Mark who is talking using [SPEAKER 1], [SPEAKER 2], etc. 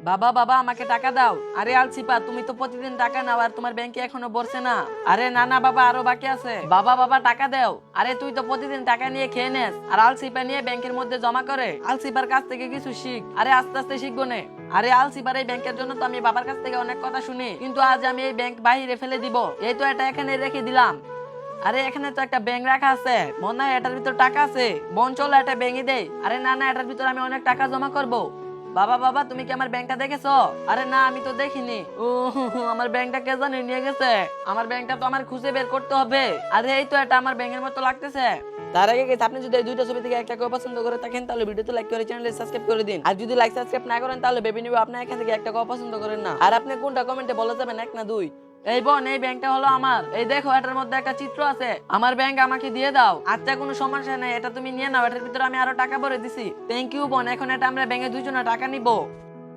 [SPEAKER 1] বাবা বাবা আমাকে টাকা দাও। আরে আলসিপা তুমি তো প্রতিদিন টাকা নাও আর তোমার ব্যাংকে এখনো ভরছে না। আরে না না বাবা আরো বাকি আছে। বাবা বাবা টাকা দাও। আরে তুই তো প্রতিদিন টাকা নিয়ে খেয়ে নেস আর আলসিপা নিয়ে ব্যাংকের মধ্যে জমা করে। আলসিপার কাছ থেকে কিছু শিখ। আরে আস্তে আস্তে শিখবো নে। আরে আলসিপার এই ব্যাংকের জন্য তো আমি বাবার কাছ থেকে অনেক কথা শুনি, কিন্তু আজ আমি এই ব্যাংক বাইরে ফেলে দিব। এই তো এটা এখানে রেখে দিলাম। আরে এখানে তো একটা ব্যাংক রাখা আছে, মনে হয় এটার ভিতর টাকা আছে। বোন চলো এটা ব্যাংকে দেই। আরে না না এটার ভিতর আমি অনেক টাকা জমা করব। বাবা বাবা তুমি কি আমার ব্যাংকটা দেখেছো? আরে না আমি তো দেখিনি। ও আমার ব্যাংকটা কে জানি নিয়ে গেছে। আমার ব্যাংকটা তো আমার খুঁজে বের করতে হবে। আরে এই তো এটা আমার ব্যাংকের মতো লাগতেছে। তার আগে গেছে আপনি যদি এই দুইটা ছবি থেকে একটা কেউ পছন্দ করে থাকেন তাহলে ভিডিওতে লাইক করে চ্যানেলে সাবস্ক্রাইব করে দিন। আর যদি লাইক সাবস্ক্রাইব না করেন তাহলে ভেবে নিব আপনি এখান থেকে একটা কেউ পছন্দ করেন না। আর আপনি কোনটা কমেন্টে বলে যাবেন, এক না দুই। এই বোন এই ব্যাংকটা হলো আমার। এই দেখো এটার মধ্যে একটা চিত্র আছে। আমার ব্যাংক আমাকে দিয়ে দাও। আচ্ছা কোনো সমস্যা নেই, এটা তুমি নিয়ে নাও। এটার ভিতরে আমি আরো টাকা ভরে দিছি। থ্যাংক ইউ বোন, এখন এটা আমরা ব্যাংকে দুইজনে টাকা নিব।